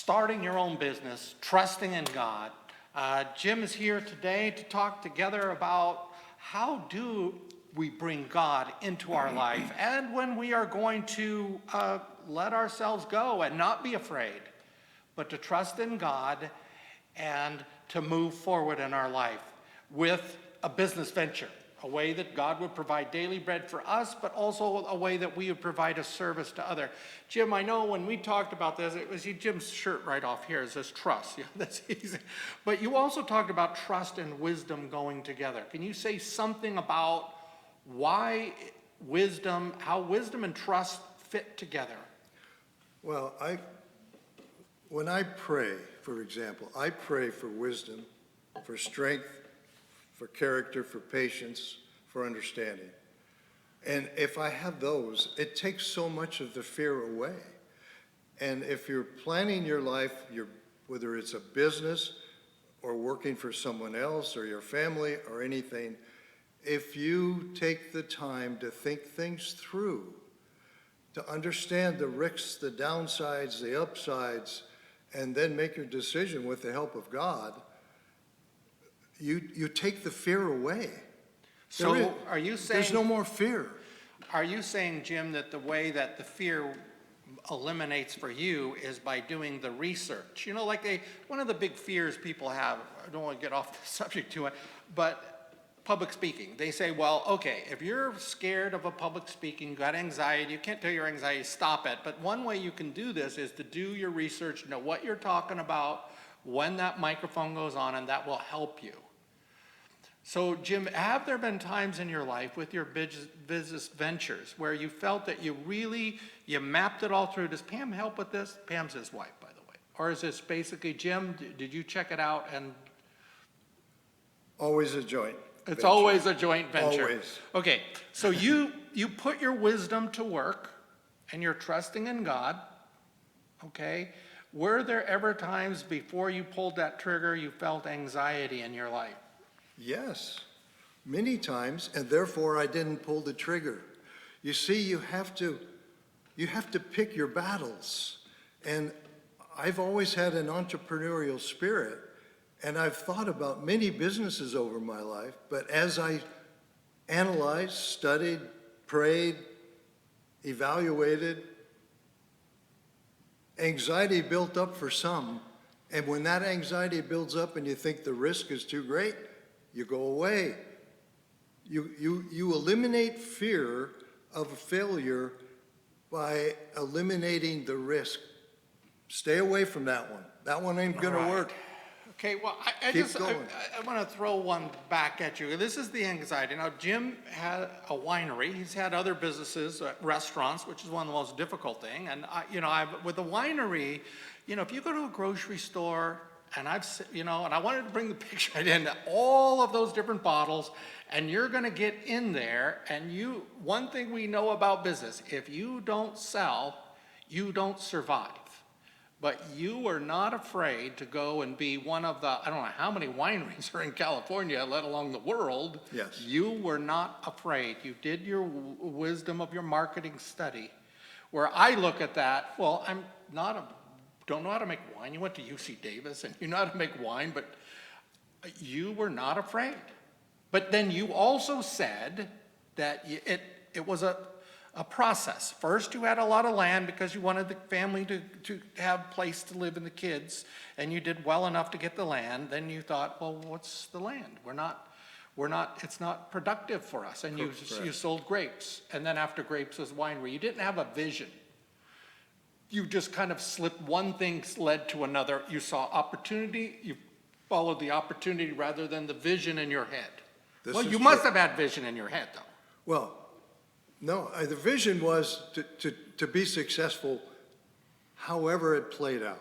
starting your own business, trusting in God. Jim is here today to talk together about how do we bring God into our life and when we are going to let ourselves go and not be afraid, but to trust in God and to move forward in our life with a business venture, a way that God would provide daily bread for us, but also a way that we would provide a service to other. Jim, I know when we talked about this, it was Jim's shirt right off here. It says trust. Yeah, that's easy. But you also talked about trust and wisdom going together. Can you say something about why wisdom, how wisdom and trust fit together? Well, when I pray, for example, I pray for wisdom, for strength, for character, for patience, for understanding. And if I have those, it takes so much of the fear away. And if you're planning your life, whether it's a business or working for someone else or your family or anything, if you take the time to think things through, to understand the risks, the downsides, the upsides, and then make your decision with the help of God, you take the fear away. So are you saying there's no more fear? Are you saying, Jim, that the way that the fear eliminates for you is by doing the research? You know, like one of the big fears people have, I don't want to get off the subject too much, but public speaking. They say, well, okay, if you're scared of a public speaking, got anxiety, you can't tell your anxiety, stop it. But one way you can do this is to do your research, know what you're talking about, when that microphone goes on, and that will help you. So, Jim, have there been times in your life with your business ventures where you felt that you mapped it all through? Does Pam help with this? Pam's his wife, by the way. Or is this basically, Jim, did you check it out? And Always a joint it's venture. always a joint venture. Always. Okay, so you put your wisdom to work and you're trusting in God, okay? Were there ever times before you pulled that trigger you felt anxiety in your life? Yes, many times, and therefore I didn't pull the trigger. You see, you have to pick your battles. And I've always had an entrepreneurial spirit, and I've thought about many businesses over my life, but as I analyzed, studied, prayed, evaluated, anxiety built up for some, and when that anxiety builds up and you think the risk is too great, you go away. You eliminate fear of failure by eliminating the risk. Stay away from that one. That one ain't gonna work. Okay, well, I want to throw one back at you. This is the anxiety. Now, Jim had a winery. He's had other businesses, restaurants, which is one of the most difficult thing. And with a winery, if you go to a grocery store, and and I wanted to bring the picture in, all of those different bottles, and you're going to get in there, and one thing we know about business, if you don't sell, you don't survive. But you were not afraid to go and be one of the, I don't know how many wineries are in California, let alone the world. Yes. You were not afraid. You did your wisdom of your marketing study. Where I look at that, well, don't know how to make wine. You went to UC Davis and you know how to make wine, but you were not afraid. But then you also said that it was a process. First, you had a lot of land because you wanted the family to have a place to live and the kids, and you did well enough to get the land. Then you thought, well, what's the land? It's not productive for us. And you sold grapes. And then after grapes was winery. You didn't have a vision. You just kind of slipped, one thing led to another. You saw opportunity, you followed the opportunity rather than the vision in your head. You must have had vision in your head, though. Well, no, the vision was to be successful however it played out.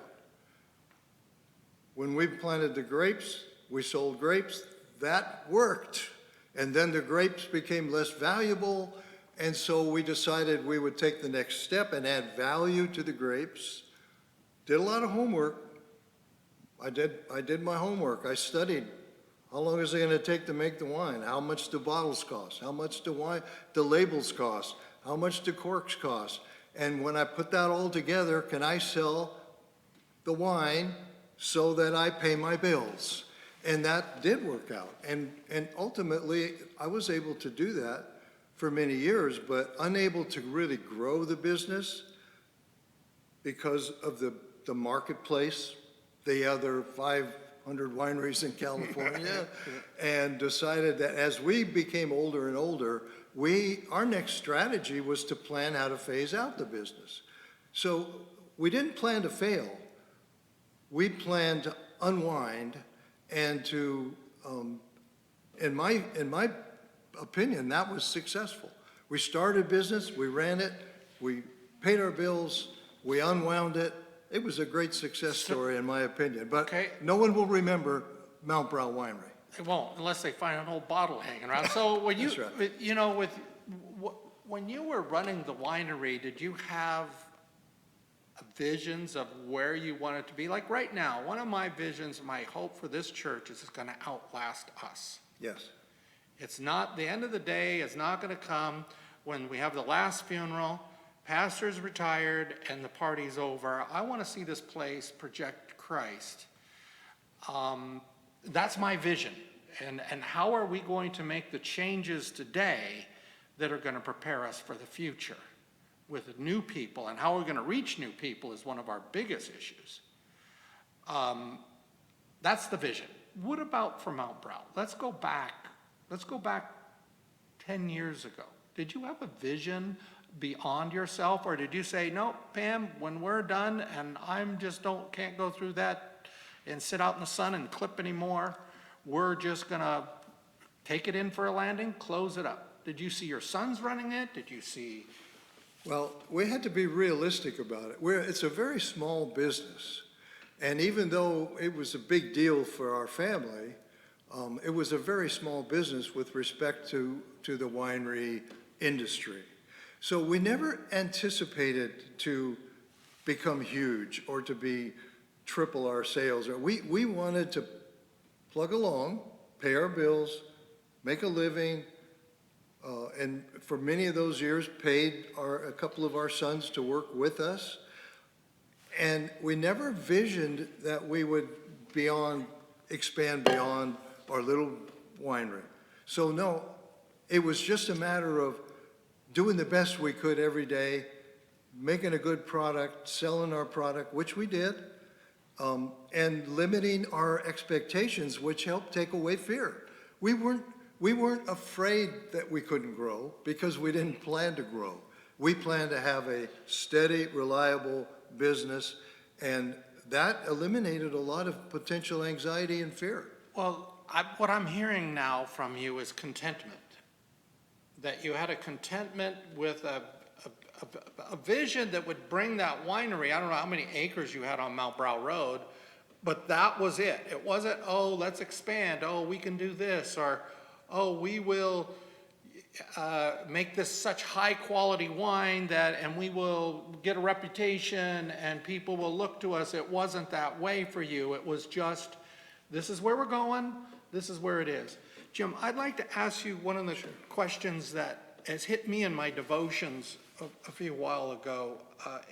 When we planted the grapes, we sold grapes, that worked. And then the grapes became less valuable, and so we decided we would take the next step and add value to the grapes. Did a lot of homework. I did my homework. I studied. How long is it going to take to make the wine? How much do bottles cost? How much do the labels cost? How much do corks cost? And when I put that all together, can I sell the wine so that I pay my bills. And that did work out. And ultimately, I was able to do that for many years, but unable to really grow the business because of the marketplace, the other 500 wineries in California, and decided that as we became older and older, our next strategy was to plan how to phase out the business. So we didn't plan to fail. We planned to unwind and to, in my opinion, that was successful. We started business, we ran it, we paid our bills, we unwound it. It was a great success story in my opinion, but Okay. no one will remember Mount Brow Winery. They won't unless they find an old bottle hanging around. So when you, That's right. you know, when you were running the winery, did you have visions of where you want it to be? Like right now, one of my visions, my hope for this church is it's going to outlast us. Yes. It's not, the end of the day is not going to come when we have the last funeral, pastor's retired, and the party's over. I want to see this place project Christ. That's my vision. And how are we going to make the changes today that are going to prepare us for the future with new people? And how are we going to reach new people is one of our biggest issues. That's the vision. What about for Mount Brow? Let's go back 10 years ago. Did you have a vision beyond yourself, or did you say, no, Pam, when we're done and can't go through that and sit out in the sun and clip anymore, we're just gonna take it in for a landing, close it up? Did you see your sons running it? Did you see? Well, we had to be realistic about it. It's a very small business. And even though it was a big deal for our family, it was a very small business with respect to the winery industry. So we never anticipated to become huge or to be triple our sales. We wanted to plug along, pay our bills, make a living, and for many of those years paid a couple of our sons to work with us. And we never visioned that we would expand beyond our little winery. So no, it was just a matter of doing the best we could every day, making a good product, selling our product, which we did, and limiting our expectations, which helped take away fear. We weren't afraid that we couldn't grow because we didn't plan to grow. We planned to have a steady, reliable business, and that eliminated a lot of potential anxiety and fear. Well, what I'm hearing now from you is contentment. That you had a contentment with a vision that would bring that winery. I don't know how many acres you had on Mount Brow Road, but that was it. It wasn't, oh, let's expand. Oh, we can do this, or oh, we will make this such high quality wine and we will get a reputation and people will look to us. It wasn't that way for you. It was just, this is where we're going. This is where it is. Jim, I'd like to ask you one of the questions that has hit me in my devotions a few while ago.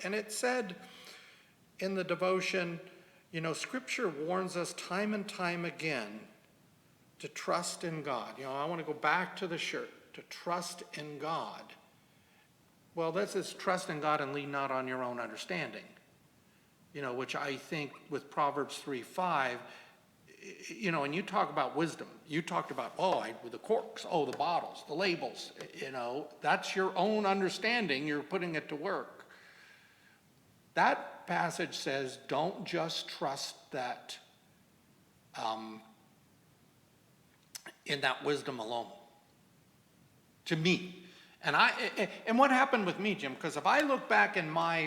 And it said in the devotion, you know, Scripture warns us time and time again to trust in God. You know, I want to go back to the shirt, to trust in God. Well, this is trust in God and lean not on your own understanding. You know, which I think with Proverbs 3:5, you know, and you talk about wisdom. You talked about, the corks, the bottles, the labels, you know, that's your own understanding. You're putting it to work. That passage says, don't just trust that in that wisdom alone. To me. And what happened with me, Jim, because if I look back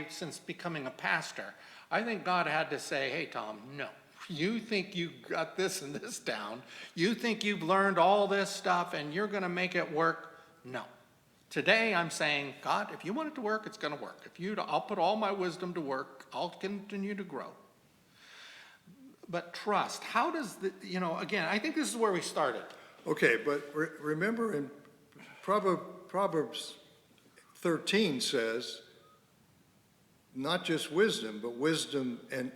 since becoming a pastor, I think God had to say, hey, Tom, no. You think you got this and this down. You think you've learned all this stuff and you're going to make it work. No. Today I'm saying, God, if you want it to work, it's going to work. I'll put all my wisdom to work. I'll continue to grow. But trust, how does again, I think this is where we started. Okay, but remember in Proverbs 13 says, not just wisdom, but wisdom and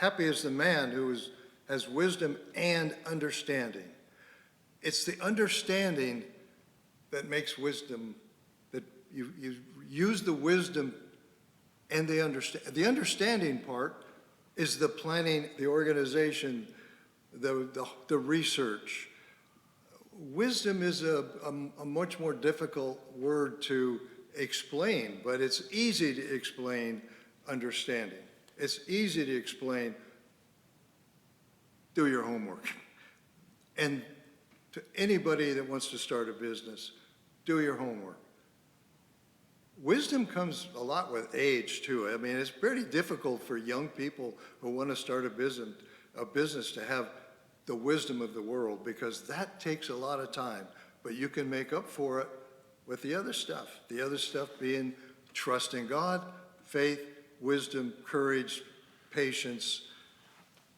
happy is the man who has wisdom and understanding. It's the understanding that makes wisdom, that you use the wisdom and the understanding part is the planning, the organization, the research. Wisdom is a much more difficult word to explain, but it's easy to explain understanding. It's easy to explain, do your homework. And to anybody that wants to start a business, do your homework. Wisdom comes a lot with age too. I mean, it's pretty difficult for young people who want to start a business to have the wisdom of the world, because that takes a lot of time, but you can make up for it with the other stuff. The other stuff being trust in God, faith, wisdom, courage, patience.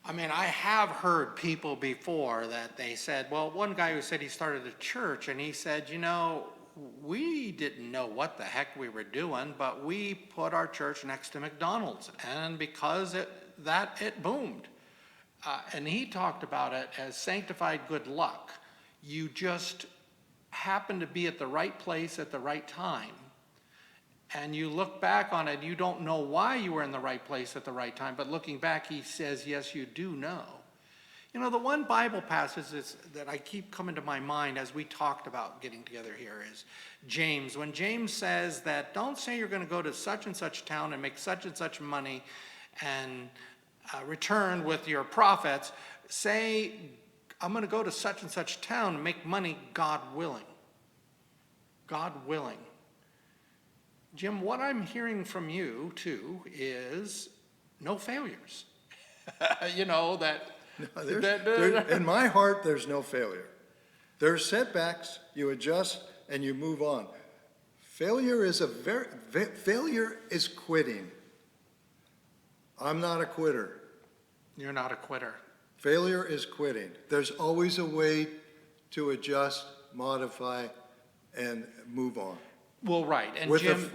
I mean, I have heard people before that they said, well, one guy who said he started a church, and he said, you know, we didn't know what the heck we were doing, but we put our church next to McDonald's, and because it boomed. And he talked about it as sanctified good luck. You just happen to be at the right place at the right time. And you look back on it, you don't know why you were in the right place at the right time, but looking back, he says, yes, you do know. You know, the one Bible passage that I keep coming to my mind as we talked about getting together here is James. When James says that, don't say you're going to go to such and such town and make such and such money and return with your profits. Say, I'm going to go to such and such town and make money, God willing. God willing. Jim, what I'm hearing from you, too, is no failures. You know, that... No, in my heart, there's no failure. There's setbacks, you adjust, and you move on. Failure is quitting. I'm not a quitter. You're not a quitter. Failure is quitting. There's always a way to adjust, modify, and move on. Well, right. And with Jim,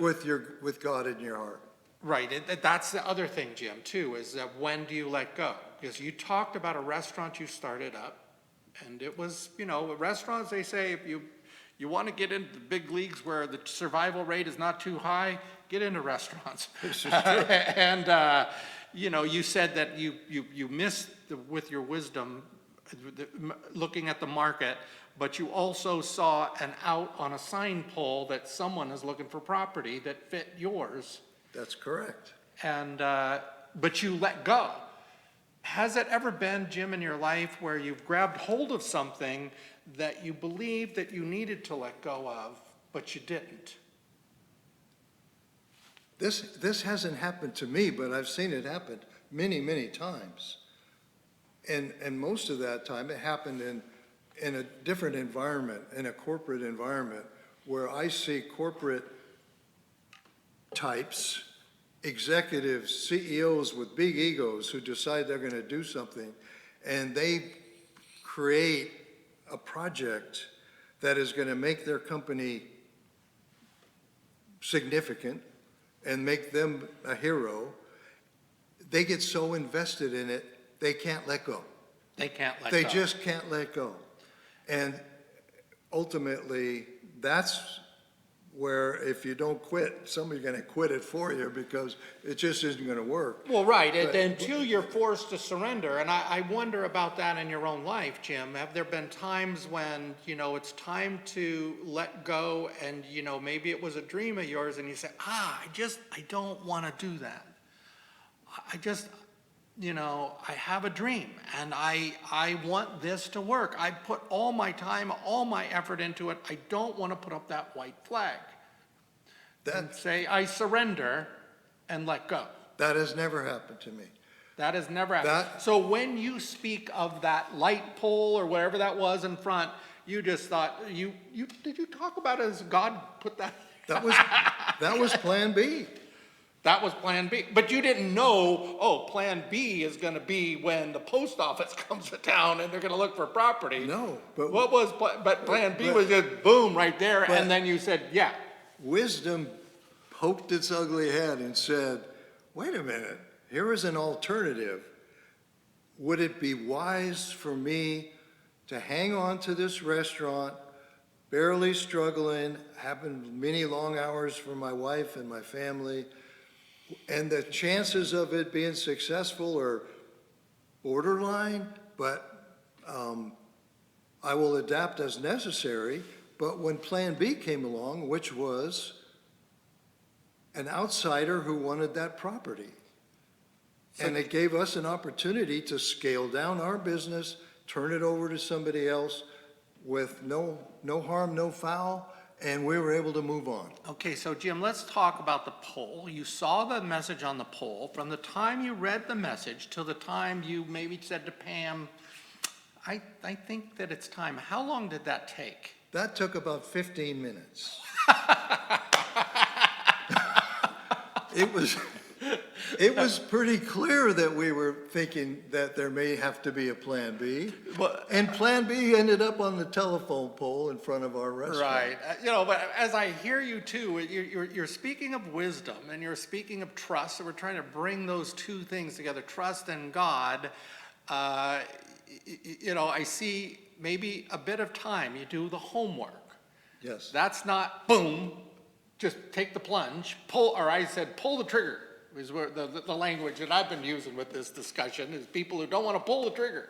with God in your heart. Right. That's the other thing, Jim, too, is that when do you let go? Because you talked about a restaurant you started up, and it was, you know, restaurants, they say if you want to get into the big leagues where the survival rate is not too high, get into restaurants. This is true. And, you know, you said that you missed with your wisdom looking at the market, but you also saw an out on a sign pole that someone is looking for property that fit yours. That's correct. And, but you let go. Has it ever been, Jim, in your life where you've grabbed hold of something that you believed that you needed to let go of, but you didn't? This hasn't happened to me, but I've seen it happen many, many times. And most of that time, it happened in a different environment, in a corporate environment, where I see corporate types, executives, CEOs with big egos who decide they're going to do something, and they create a project that is going to make their company significant and make them a hero. They get so invested in it, they can't let go. They can't let go. They just can't let go. And ultimately, that's where if you don't quit, somebody's going to quit it for you because it just isn't going to work. Well, right, until you're forced to surrender. And I wonder about that in your own life, Jim. Have there been times when, you know, it's time to let go and, you know, maybe it was a dream of yours and you say, I don't want to do that. You know, I have a dream and I want this to work. I put all my time, all my effort into it. I don't want to put up that white flag. And say, I surrender and let go. That has never happened to me. That has never happened. So when you speak of that light pole or whatever that was in front, you just thought, did you talk about it as God put that? That was plan B. That was plan B. But you didn't know, plan B is going to be when the post office comes to town and they're going to look for property. No. But plan B was just boom right there. And then you said, yeah. Wisdom poked its ugly head and said, wait a minute, here is an alternative. would it be wise for me to hang on to this restaurant, barely struggling, having many long hours for my wife and my family, and the chances of it being successful are borderline, but I will adapt as necessary. But when Plan B came along, which was an outsider who wanted that property, and it gave us an opportunity to scale down our business, turn it over to somebody else with no harm, no foul, and we were able to move on. Okay, so Jim, let's talk about the poll. You saw the message on the poll. From the time you read the message till the time you maybe said to Pam, I think that it's time. How long did that take? That took about 15 minutes. It was pretty clear that we were thinking that there may have to be a Plan B. And Plan B ended up on the telephone pole in front of our restaurant. Right. But as I hear you too, you're speaking of wisdom and you're speaking of trust. So we're trying to bring those two things together, trust and God. I see maybe a bit of time. You do the homework. Yes. That's not boom, just take the plunge, pull the trigger. Is where the language that I've been using with this discussion is people who don't want to pull the trigger,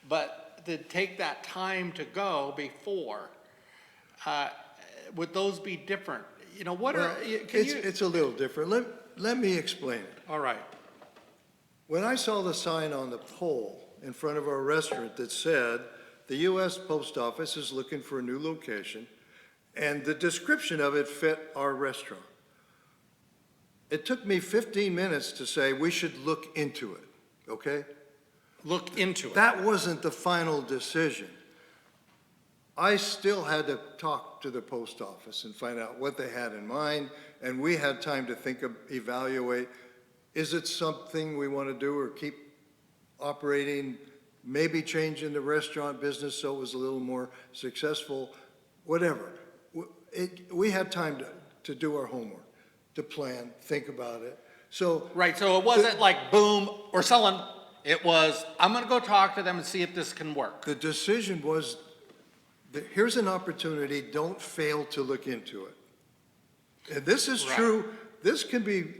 but to take that time to go before, would those be different? It's a little different. Let me explain it. All right. When I saw the sign on the pole in front of our restaurant that said, the U.S. Post Office is looking for a new location, and the description of it fit our restaurant, it took me 15 minutes to say we should look into it, okay? Look into it. That wasn't the final decision. I still had to talk to the post office and find out what they had in mind, and we had time to evaluate, is it something we want to do or keep operating, maybe changing the restaurant business so it was a little more successful, whatever. We had time to do our homework, to plan, think about it. So Right, so it wasn't like, boom, we're selling. It was, I'm going to go talk to them and see if this can work. the decision was, here's an opportunity, don't fail to look into it. And this is Right. true, this can be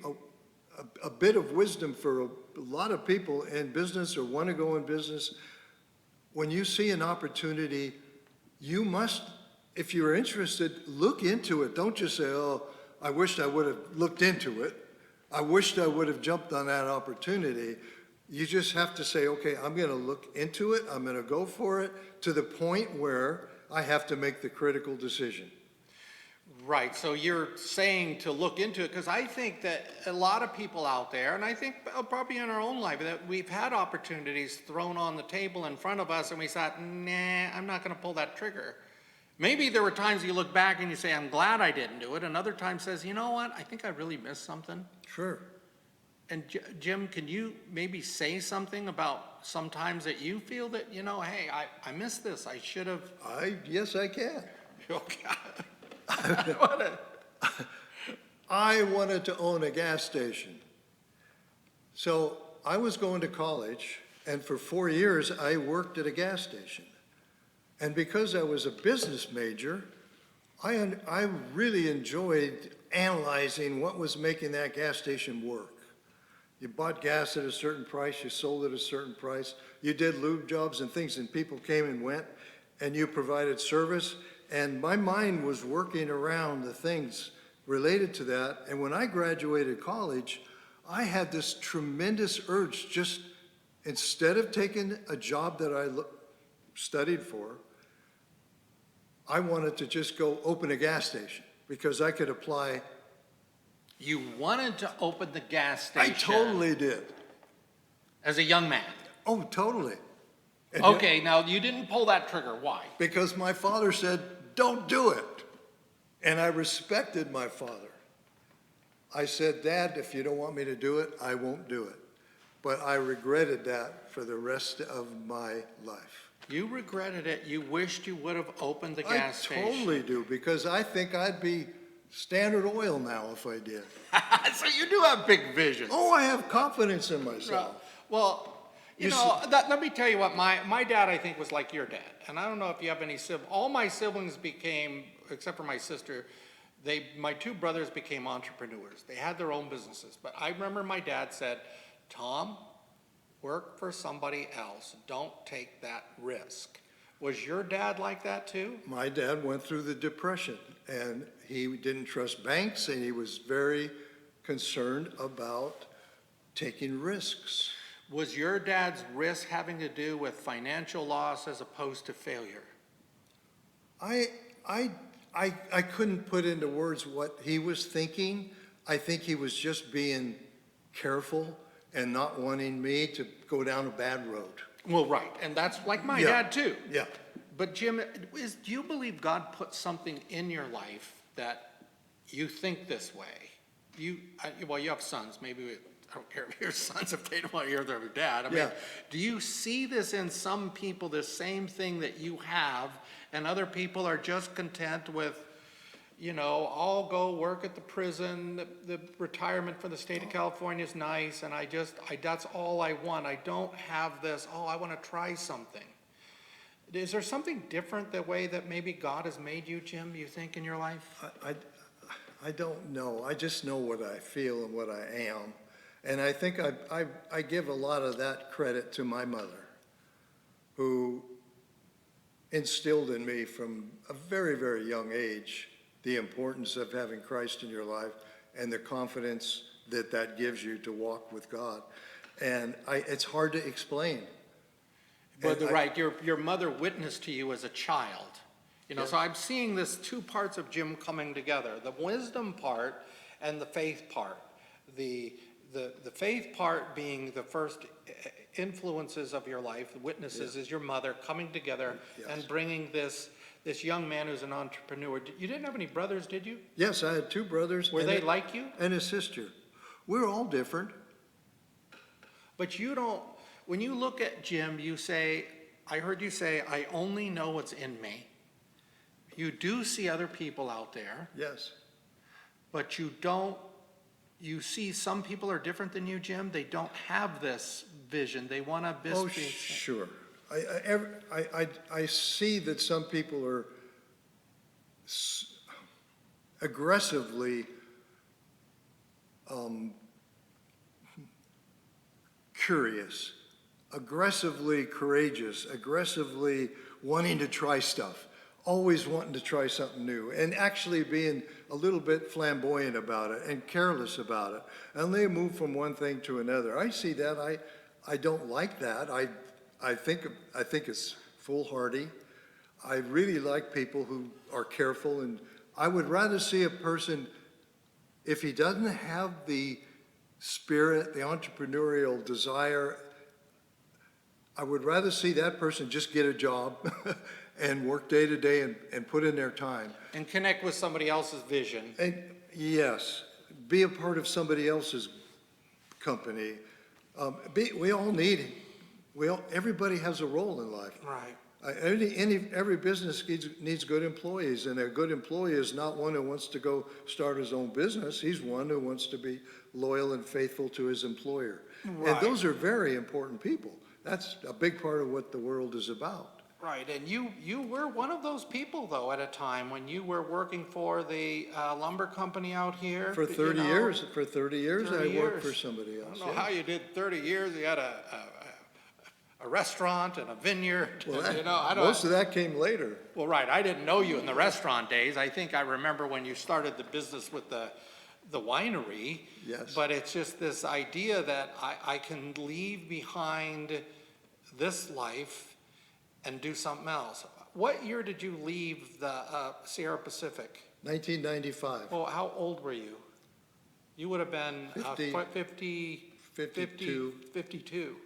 a bit of wisdom for a lot of people in business or want to go in business. When you see an opportunity, you must, if you're interested, look into it. Don't just say, oh, I wished I would have looked into it. I wished I would have jumped on that opportunity. You just have to say, okay, I'm going to look into it. I'm going to go for it to the point where I have to make the critical decision. Right, so you're saying to look into it, because I think that a lot of people out there, and I think probably in our own life, that we've had opportunities thrown on the table in front of us, and we thought, nah, I'm not going to pull that trigger. Maybe there were times you look back and you say, I'm glad I didn't do it, and other times says, you know what, I think I really missed something. Sure. And Jim, can you maybe say something about sometimes that you feel that, hey, I missed this, I should have. Yes, I can. Okay. I wanted to own a gas station. So I was going to college, and for 4 years, I worked at a gas station. And because I was a business major, I really enjoyed analyzing what was making that gas station work. You bought gas at a certain price, you sold at a certain price, you did lube jobs and things, and people came and went, and you provided service. And my mind was working around the things related to that. And when I graduated college, I had this tremendous urge, just instead of taking a job that I studied for, I wanted to just go open a gas station because I could apply. You wanted to open the gas station. I totally did. As a young man. Oh, totally. And Okay, now you didn't pull that trigger. Why? because my father said, don't do it. And I respected my father. I said, Dad, if you don't want me to do it, I won't do it. But I regretted that for the rest of my life. You regretted it. You wished you would have opened the gas I station. totally do, because I think I'd be Standard Oil now if I did. So you do have big visions. Oh, I have confidence in myself. Well, You know, let me tell you what, my dad, I think, was like your dad. And I don't know if you have any siblings. All my siblings became, except for my sister, my two brothers became entrepreneurs. They had their own businesses. But I remember my dad said, Tom, work for somebody else. Don't take that risk. Was your dad like that too? My dad went through the Depression, and he didn't trust banks, and he was very concerned about taking risks. Was your dad's risk having to do with financial loss as opposed to failure? I couldn't put into words what he was thinking. I think he was just being careful and not wanting me to go down a bad road. Well, right, and that's like my Yeah. dad too. Yeah. But Jim, do you believe God put something in your life that you think this way? Well, you have sons, maybe, I don't care if your sons, if they don't want to hear their dad. I mean, Yeah. do you see this in some people, the same thing that you have, and other people are just content with, you know, I'll go work at the prison, the retirement for the state of California is nice, and that's all I want. I don't have this, I want to try something. Is there something different the way that maybe God has made you, Jim, you think, in your life? I don't know. I just know what I feel and what I am. And I think I give a lot of that credit to my mother, who instilled in me from a very, very young age the importance of having Christ in your life and the confidence that that gives you to walk with God. And it's hard to explain. But And right, your mother witnessed to you as a child. You know, Yeah. so I'm seeing this two parts of Jim coming together, the wisdom part and the faith part. The faith part being the first influences of your life, the witnesses is your mother coming together Yes. and bringing this young man who's an entrepreneur. You didn't have any brothers, did you? Yes, I had two brothers. Were and they like you? And a sister. We're all different. But you don't, when you look at Jim, you say, I heard you say, I only know what's in me. You do see other people out there, Yes. but you see some people are different than you, Jim. They don't have this vision. They want to Oh, sure. I see that some people are aggressively curious, aggressively courageous, aggressively wanting to try stuff, always wanting to try something new, and actually being a little bit flamboyant about it and careless about it. And they move from one thing to another. I see that. I don't like that. I think it's foolhardy. I really like people who are careful, and I would rather see a person, if he doesn't have the spirit, the entrepreneurial desire, I would rather see that person just get a job and work day to day and put in their time. And connect with somebody else's vision. And yes, be a part of somebody else's company. Everybody has a role in life. Right. Every business needs good employees, and a good employee is not one who wants to go start his own business. He's one who wants to be loyal and faithful to his employer. Right. And those are very important people. That's a big part of what the world is about. Right, and you were one of those people, though, at a time when you were working for the lumber company out here. For 30 years, I 30 worked for years. somebody I else. don't know yeah. how you did 30 years. You had a restaurant and a vineyard. Well, Most of that came later. Well, right, I didn't know you in the restaurant days. I think I remember when you started the business with the winery. Yes. But it's just this idea that I can leave behind this life and do something else. What year did you leave the Sierra Pacific? 1995. Well, how old were you? You would have been 52. 52.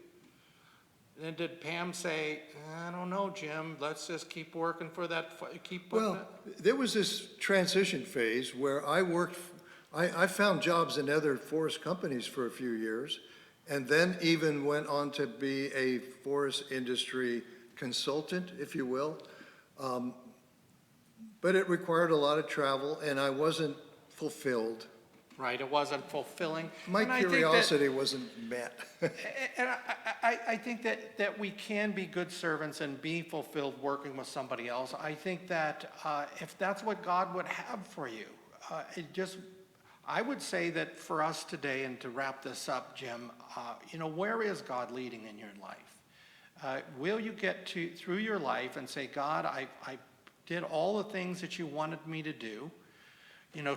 And then did Pam say, I don't know, Jim, let's just keep working for that, keep putting Well, it? there was this transition phase where I found jobs in other forest companies for a few years, and then even went on to be a forest industry consultant, if you will. But it required a lot of travel, and I wasn't fulfilled. right? It wasn't fulfilling. My And I think that- curiosity wasn't met. And I think that we can be good servants and be fulfilled working with somebody else. I think that if that's what God would have for you, I would say that for us today, and to wrap this up, Jim, where is God leading in your life? Will you get through your life and say, God, I did all the things that you wanted me to do.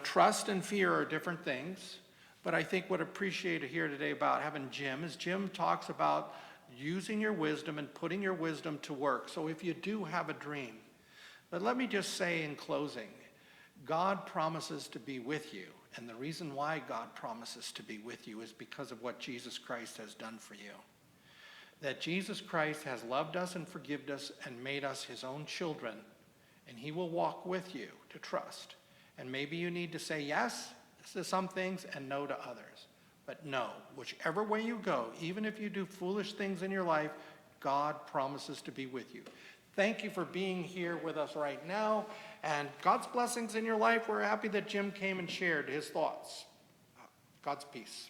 Trust and fear are different things. But I think what I appreciate here today about having Jim is Jim talks about using your wisdom and putting your wisdom to work. So if you do have a dream, but let me just say in closing, God promises to be with you. And the reason why God promises to be with you is because of what Jesus Christ has done for you. That Jesus Christ has loved us and forgiven us and made us his own children. And he will walk with you to trust. And maybe you need to say yes to some things and no to others. But no, whichever way you go, even if you do foolish things in your life, God promises to be with you. Thank you for being here with us right now. And God's blessings in your life. We're happy that Jim came and shared his thoughts. God's peace.